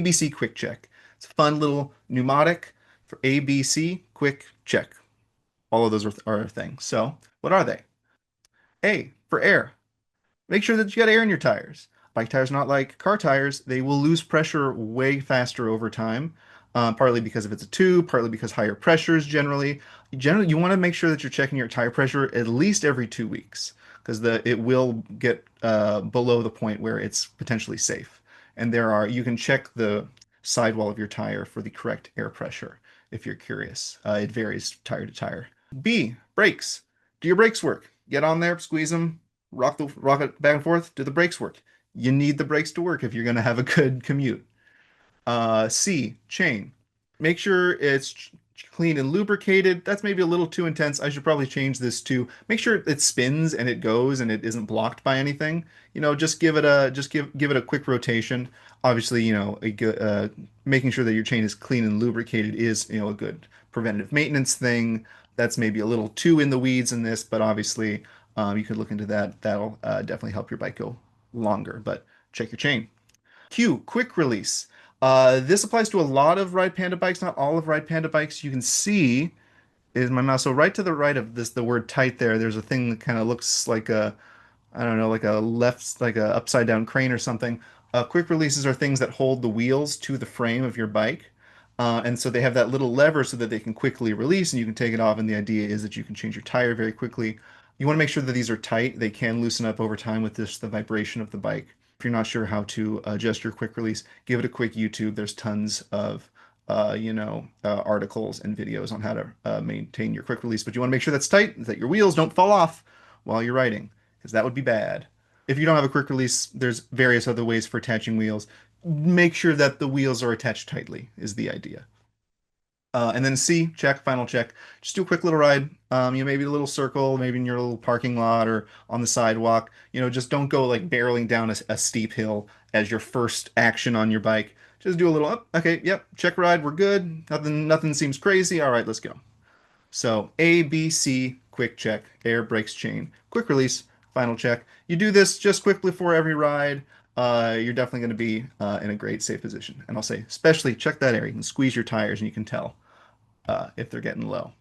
ABC quick check. It's a fun little mnemonic for ABC quick check. All of those are a thing. So what are they? A for air. Make sure that you got air in your tires. Bike tires, not like car tires, they will lose pressure way faster over time. Partly because if it's a tube, partly because higher pressures generally. Generally, you want to make sure that you're checking your tire pressure at least every 2 weeks because it will get below the point where it's potentially safe. And you can check the sidewall of your tire for the correct air pressure if you're curious. It varies tire to tire. B, brakes. Do your brakes work? Get on there, squeeze them, rock it back and forth. Do the brakes work? You need the brakes to work if you're going to have a good commute. C, chain. Make sure it's clean and lubricated. That's maybe a little too intense. I should probably change this to make sure it spins and it goes and it isn't blocked by anything. Just give it a quick rotation. Obviously, making sure that your chain is clean and lubricated is, a good preventative maintenance thing. That's maybe a little too in the weeds in this, but obviously, you could look into that. That'll definitely help your bike go longer, but check your chain. Q, quick release. This applies to a lot of Ride Panda bikes, not all of Ride Panda bikes. You can see is my mouse. So right to the right of this, the word tight there, there's a thing that kind of looks like I don't know, like a upside down crane or something. Quick releases are things that hold the wheels to the frame of your bike. And so they have that little lever so that they can quickly release and you can take it off. And the idea is that you can change your tire very quickly. You want to make sure that these are tight. They can loosen up over time with the vibration of the bike. If you're not sure how to adjust your quick release, give it a quick YouTube. There's tons of articles and videos on how to maintain your quick release. But you want to make sure that's tight, that your wheels don't fall off while you're riding, because that would be bad. If you don't have a quick release, there's various other ways for attaching wheels. Make sure that the wheels are attached tightly is the idea. And then C, check, final check. Just do a quick little ride. Maybe a little circle, maybe in your little parking lot or on the sidewalk. Just don't go like barreling down a steep hill as your first action on your bike. Just do a little up. Okay, yep, check ride, we're good. Nothing seems crazy. All right, let's go. So A, B, C, quick check, air, brakes, chain, quick release, final check. You do this just quickly before every ride. You're definitely going to be in a great safe position. And I'll say, especially check that area. You can squeeze your tires and you can tell if they're getting low.